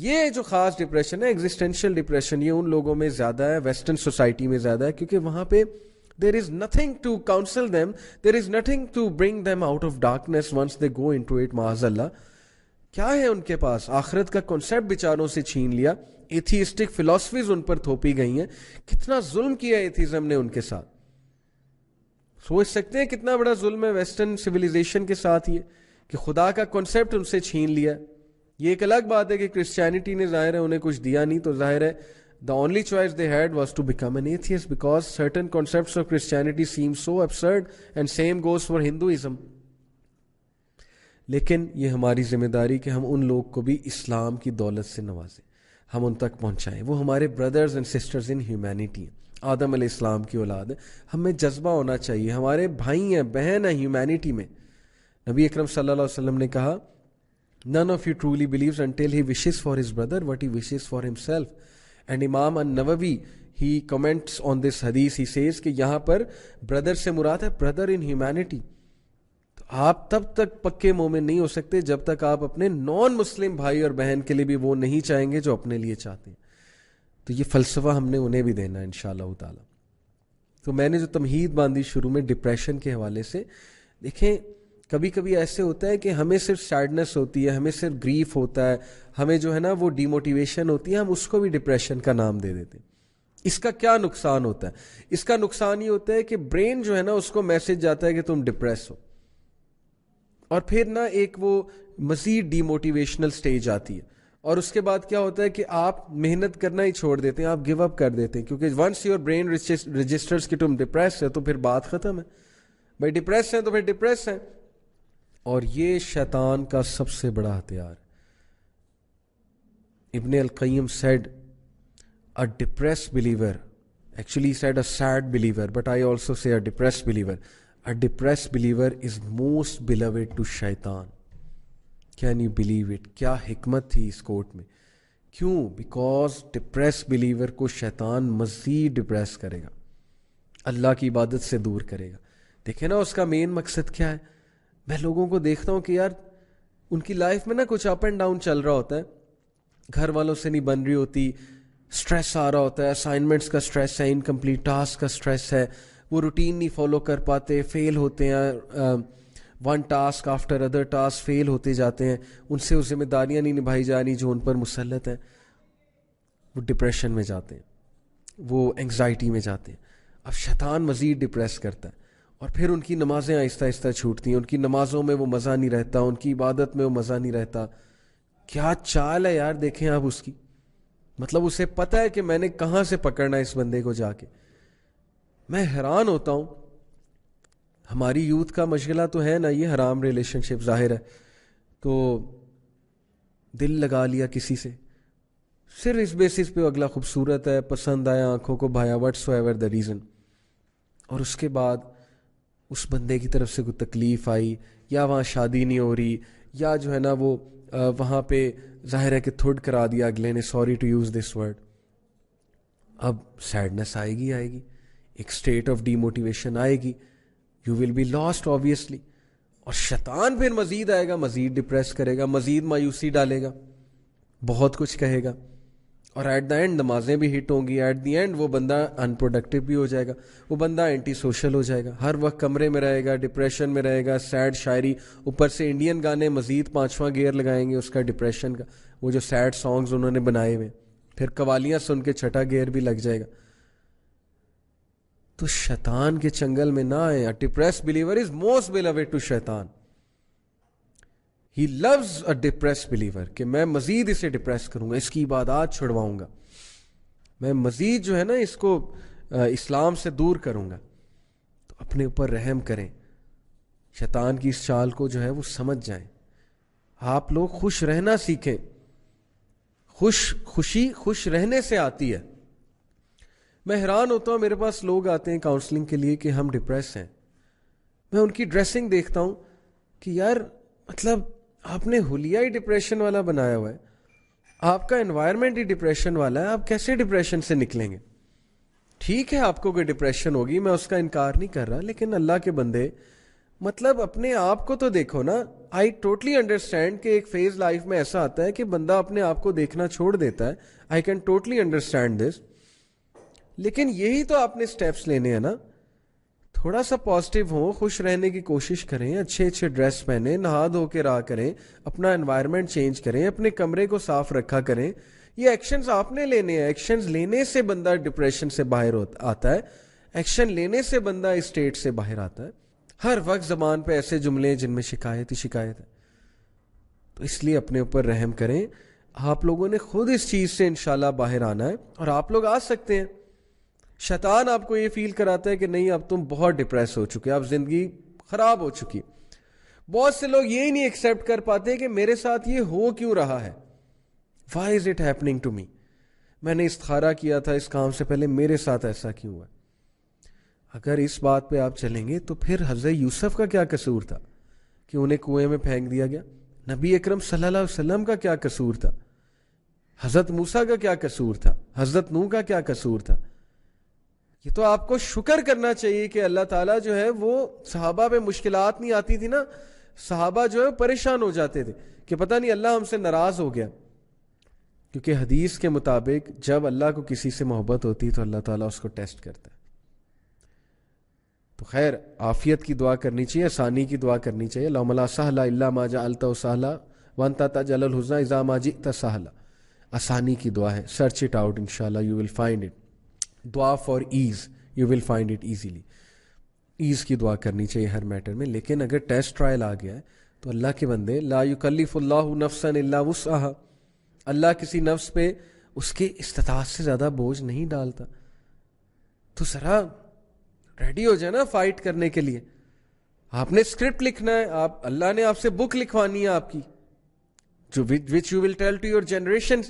یہ جو خاص ڈپریشن ہے ایگزسٹینشیل ڈپریشن، یہ ان لوگوں میں زیادہ ہے، ویسٹرن سوسائٹی میں زیادہ ہے، کیونکہ وہاں پہ there is nothing to counsel them, there is nothing to bring them out of darkness once they go into it. معاذ اللہ کیا ہے ان کے پاس؟ آخرت کا کنسیپٹ بیچاروں سے چھین لیا، ایتھیسٹک فلسفیز ان پر تھوپی گئی ہیں. کتنا ظلم کیا ایتھیزم نے ان کے ساتھ، سوچ سکتے ہیں کتنا بڑا ظلم ہے ویسٹرن سویلائزیشن کے ساتھ یہ کہ خدا کا کنسیپٹ ان سے چھین لیا. یہ ایک الگ بات ہے کہ کرسچینٹی نے ظاہر ہے انہیں کچھ دیا نہیں، تو ظاہر ہے the only choice they had was to become an atheist because certain concepts of Christianity seem so absurd, and same goes for Hinduism. لیکن یہ ہماری ذمہ داری کہ ہم ان لوگ کو بھی اسلام کی دولت سے نوازیں، ہم ان تک پہنچائیں. وہ ہمارے brothers and sisters in humanity ہیں، آدم علیہ السلام کی اولاد ہے. ہمیں جذبہ ہونا چاہیے، ہمارے بھائی ہیں، بہن ہیں ہیومینٹی میں. نبی اکرم صلی اللہ علیہ وسلم نے کہا none of you truly believes until he wishes for his brother what he wishes for himself. And Imam An-Nawawi, he comments on this hadith, he says کہ یہاں پر brother سے مراد ہے brother in humanity. تو آپ تب تک پکے مومن نہیں ہو سکتے جب تک آپ اپنے نان مسلم بھائی اور بہن کے لیے بھی وہ نہیں چاہیں گے جو اپنے لیے چاہتے ہیں. تو یہ فلسفہ ہم نے انہیں بھی دینا ہے انشاءاللہ تعالی. تو میں نے جو تمہید باندھی شروع میں ڈپریشن کے حوالے سے، دیکھیں کبھی کبھی ایسے ہوتا ہے کہ ہمیں صرف سیڈنس ہوتی ہے، ہمیں صرف گریف ہوتا ہے، ہمیں جو ہے نا وہ ڈی موٹیویشن ہوتی ہے، ہم اس کو بھی ڈپریشن کا نام دے دیتے ہیں. اس کا کیا نقصان ہوتا ہے؟ اس کا نقصان یہ ہوتا ہے کہ برین جو ہے نا اس کو میسج جاتا ہے کہ تم ڈپریس ہو، اور پھر نا ایک وہ مزید ڈی موٹیویشنل سٹیج آتی ہے، اور اس کے بعد کیا ہوتا ہے کہ آپ محنت کرنا ہی چھوڑ دیتے ہیں، آپ گیو اپ کر دیتے ہیں، کیونکہ ونس یور برین رجسٹرز کہ تم ڈپریس ہے تو پھر بات ختم ہے. بھائی ڈپریس ہیں تو پھر ڈپریس ہیں. اور یہ شیطان کا سب سے بڑا ہتھیار. ابن القیم said a depressed believer, actually he said a sad believer, but I also say a depressed believer. A depressed believer is most beloved to shaitan. Can you believe it? کیا حکمت تھی اس کوٹ میں. کیوں؟ بیکاز depressed believer کو شیطان مزید depress کرے گا، اللہ کی عبادت سے دور کرے گا. دیکھیں نا اس کا مین مقصد کیا ہے. میں لوگوں کو دیکھتا ہوں کہ یار ان کی لائف میں نا کچھ اپ اینڈ ڈاؤن چل رہا ہوتا ہے، گھر والوں سے نہیں بن رہی ہوتی، سٹریس آ رہا ہوتا ہے، اسائنمنٹس کا سٹریس ہے، انکمپلیٹ ٹاسک کا سٹریس ہے، وہ روٹین نہیں فالو کر پاتے، فیل ہوتے ہیں، one task after other task fail ہوتے جاتے ہیں، ان سے وہ ذمہ داریاں نہیں نبھائی جا رہی جو ان پر مسلط ہیں. وہ ڈپریشن میں جاتے ہیں، وہ انگزائٹی میں جاتے ہیں. اب شیطان مزید ڈپریس کرتا ہے، اور پھر ان کی نمازیں آہستہ آہستہ چھوٹتی ہیں، ان کی نمازوں میں وہ مزہ نہیں رہتا، ان کی عبادت میں وہ مزہ نہیں رہتا. کیا چال ہے یار، دیکھیں آپ اس کی. مطلب اسے پتہ ہے کہ میں نے کہاں سے پکڑنا ہے اس بندے کو جا کے. میں حیران ہوتا ہوں. ہماری یوتھ کا مشغلہ تو ہے نا یہ حرام ریلیشن شپ، ظاہر ہے، تو دل لگا لیا کسی سے صرف اس بیسس پہ اگلا خوبصورت ہے، پسند آیا، آنکھوں کو Bhaya, what's ever the reason, اور اس کے بعد اس بندے کی طرف سے کوئی تکلیف آئی، یا وہاں شادی نہیں ہو رہی، یا جو ہے نا وہ وہاں پہ ظاہر ہے کہ تھوڑ کرا دیا اگلے نے، sorry to use this word. اب سیڈنس آئے گی، ایک اسٹیٹ آف ڈی موٹیویشن آئے گی، you will be lost obviously. اور شیطان پھر مزید آئے گا، مزید ڈپریس کرے گا، مزید مایوسی ڈالے گا، بہت کچھ کہے گا، اور ایٹ دا اینڈ نمازیں بھی ہٹ ہوں گی. ایٹ دی اینڈ وہ بندہ ان پروڈکٹیو بھی ہو جائے گا، وہ بندہ اینٹی سوشل ہو جائے گا، ہر وقت کمرے میں رہے گا، ڈپریشن میں رہے گا، سیڈ شاعری، اوپر سے انڈین گانے مزید 5واں گیئر لگائیں گے اس کا ڈپریشن کا، وہ جو سیڈ سانگز انہوں نے بنائے ہوئے، پھر قوالیاں سن کے 6واں گیئر بھی لگ جائے گا. تو شیطان کے چنگل میں نہ آئے. Depressed believer is most beloved to Shaitan. He loves a depressed believer کہ میں مزید اسے ڈپریس کروں گا، اس کی عبادات چھڑواؤں گا، میں مزید جو ہے نا اس کو اسلام سے دور کروں گا. تو اپنے اوپر رحم کریں، شیطان کی اس چال کو جو ہے وہ سمجھ جائیں. آپ لوگ خوش رہنا سیکھیں. خوش رہنے سے آتی ہے. میں حیران ہوتا ہوں، میرے پاس لوگ آتے ہیں کاؤنسلنگ کے لیے کہ ہم ڈپریس ہیں. میں ان کی ڈریسنگ دیکھتا ہوں کہ یار مطلب آپ نے حلیہ ہی ڈپریشن والا بنایا ہوا ہے، آپ کا انوائرمنٹ ہی ڈپریشن والا ہے، آپ کیسے ڈپریشن سے نکلیں گے؟ ٹھیک ہے آپ کو کوئی ڈپریشن ہوگی، میں اس کا انکار نہیں کر رہا، لیکن اللہ کے بندے مطلب اپنے آپ کو تو دیکھو نا. آئی ٹوٹلی انڈرسٹینڈ کہ ایک فیز لائف میں ایسا آتا ہے کہ بندہ اپنے آپ کو دیکھنا چھوڑ دیتا ہے. I can totally understand this. لیکن یہی تو آپ نے اسٹیپس لینے ہیں نا. تھوڑا سا پازیٹیو ہوں, خوش رہنے کی کوشش کریں, اچھے اچھے ڈریس پہنیں, نہا دھو کے رہا کریں, اپنا انوائرمنٹ چینج کریں, اپنے کمرے کو صاف رکھا کریں. یہ ایکشنز آپ نے لینے ہیں. ایکشنز لینے سے بندہ ڈپریشن سے باہر آتا ہے. ایکشن لینے سے بندہ اس اسٹیٹ سے باہر آتا ہے. ہر وقت زبان پہ ایسے جملے ہیں جن میں شکایت ہی شکایت ہے. تو اس لیے اپنے اوپر رحم کریں. آپ لوگوں نے خود اس چیز سے انشاءاللہ باہر آنا ہے, اور آپ لوگ آ سکتے ہیں. شیطان آپ کو یہ فیل کراتا ہے کہ نہیں اب تم بہت ڈپریس ہو چکے, اب زندگی خراب ہو چکی. بہت سے لوگ یہ نہیں ایکسیپٹ کر پاتے کہ میرے ساتھ یہ ہو کیوں رہا ہے. Why is it happening to me. میں نے استخارہ کیا تھا اس کام سے پہلے, میرے ساتھ ایسا کیوں ہوا. اگر اس بات پہ آپ چلیں گے تو پھر حضرت یوسف کا کیا قصور تھا کہ انہیں کنویں میں پھینک دیا گیا. نبی اکرم صلی اللہ علیہ وسلم کا کیا قصور تھا. حضرت موسیٰ کا کیا قصور تھا. حضرت نوح کا کیا قصور تھا. یہ تو آپ کو شکر کرنا چاہیے کہ اللہ تعالیٰ جو ہے وہ, صحابہ پہ مشکلات نہیں آتی تھی نا, صحابہ جو ہے پریشان ہو جاتے تھے کہ پتہ نہیں اللہ ہم سے ناراض ہو گیا. کیونکہ حدیث کے مطابق جب اللہ کو کسی سے محبت ہوتی ہے تو اللہ تعالیٰ اس کو ٹیسٹ کرتا ہے. تو خیر, عافیت کی دعا کرنی چاہیے, آسانی کی دعا کرنی چاہیے. اللہم لا سہل الا ما جعلتہ سہلا وانت تجعل الحزن اذا ما جئت سہلا. آسانی کی دعا ہے. سرچ اٹ آؤٹ, انشاءاللہ یو ول فائنڈ اٹ. دعا far as, you will find it easily. As کی دعا کرنی چاہیے ہر میٹر میں. لیکن اگر ٹیسٹ ٹرائل آ گیا ہے تو اللہ کے بندے, لا یکلف اللہ نفسا الا وسعہا, اللہ کسی نفس پہ اس کے استطاعت سے زیادہ بوجھ نہیں ڈالتا. تو ذرا ریڈی ہو جائے نا فائٹ کرنے کے لیے. آپ نے اسکرپٹ لکھنا ہے, آپ, اللہ نے آپ سے بک لکھوانی ہے آپ کی, جو which you will tell to your generation.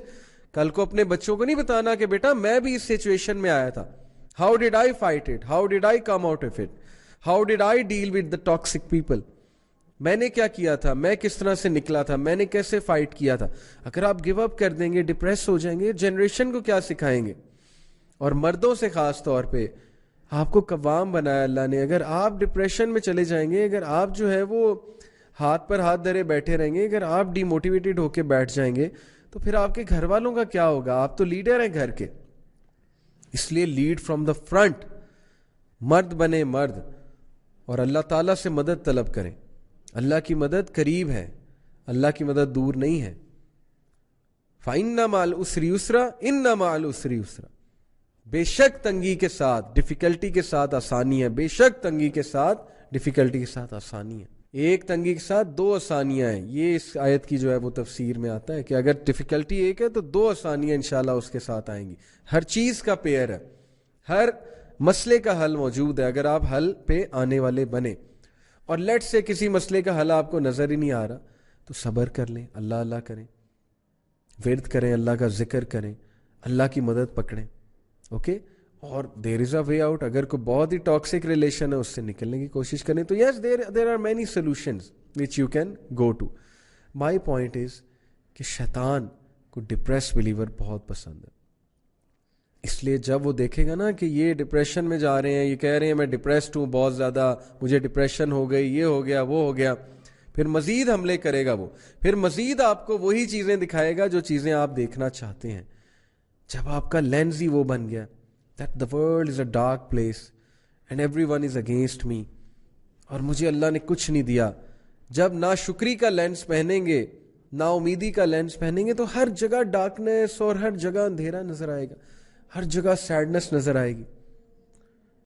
کل کو اپنے بچوں کو نہیں بتانا کہ بیٹا میں بھی اس سچویشن میں آیا تھا. How did I fight it, how did I come out of it, how did I deal with the toxic people. میں نے کیا کیا تھا, میں کس طرح سے نکلا تھا, میں نے کیسے فائٹ کیا تھا. اگر آپ گیو اپ کر دیں گے, ڈپریس ہو جائیں گے, جنریشن کو کیا سکھائیں گے. اور مردوں سے خاص طور پہ آپ کو قوام بنایا اللہ نے. اگر آپ ڈپریشن میں چلے جائیں گے, اگر آپ جو ہے وہ ہاتھ پر ہاتھ دھرے بیٹھے رہیں گے, اگر آپ ڈی موٹیویٹڈ ہو کے بیٹھ جائیں گے, تو پھر آپ کے گھر والوں کا کیا ہوگا. آپ تو لیڈر ہیں گھر کے. اس لیے لیڈ فرام دا فرنٹ. مرد بنے مرد, اور اللہ تعالیٰ سے مدد طلب کریں. اللہ کی مدد قریب ہے, اللہ کی مدد دور نہیں ہے. فَإِنَّ مَعَ الْعُسْرِ يُسْرًا إِنَّ مَعَ الْعُسْرِ يُسْرًا. بے شک تنگی کے ساتھ ڈیفیکلٹی کے ساتھ آسانی ہے. بے شک تنگی کے ساتھ ڈیفیکلٹی کے ساتھ آسانی ہے. ایک تنگی کے ساتھ دو آسانیاں ہیں. یہ اس آیت کی جو ہے وہ تفسیر میں آتا ہے کہ اگر ڈیفیکلٹی ایک ہے تو دو آسانیاں انشاءاللہ اس کے ساتھ آئیں گی. ہر چیز کا پیئر ہے, ہر مسئلے کا حل موجود ہے اگر آپ حل پہ آنے والے بنے. اور لیٹ سے کسی مسئلے کا حل آپ کو نظر ہی نہیں آ رہا تو صبر کر لیں, اللہ اللہ کریں, ورد کریں, اللہ کا ذکر کریں, اللہ کی مدد پکڑیں. اوکے, اور دیر از اے وے آؤٹ. اگر کوئی بہت ہی ٹاکسک ریلیشن ہے اس سے نکلنے کی کوشش کریں تو yes there are many solutions which you can go to. My point is کہ شیطان کو ڈپریس بلیور بہت پسند ہے. اس لیے جب وہ دیکھے گا نا کہ یہ ڈپریشن میں جا رہے ہیں, یہ کہہ رہے ہیں میں ڈپریسڈ ہوں بہت زیادہ, مجھے ڈپریشن ہو گئی, یہ ہو گیا, وہ ہو گیا, پھر مزید حملے کرے گا. وہ پھر مزید آپ کو وہی چیزیں دکھائے گا جو چیزیں آپ دیکھنا چاہتے ہیں. جب آپ کا لینز ہی وہ بن گیا that the world is a dark place and everyone is against me, اور مجھے اللہ نے کچھ نہیں دیا. جب ناشکری کا لینس پہنیں گے, نا امیدی کا لینس پہنیں گے تو ہر جگہ ڈارکنیس اور ہر جگہ اندھیرا نظر آئے گا, ہر جگہ سیڈنس نظر آئے گی.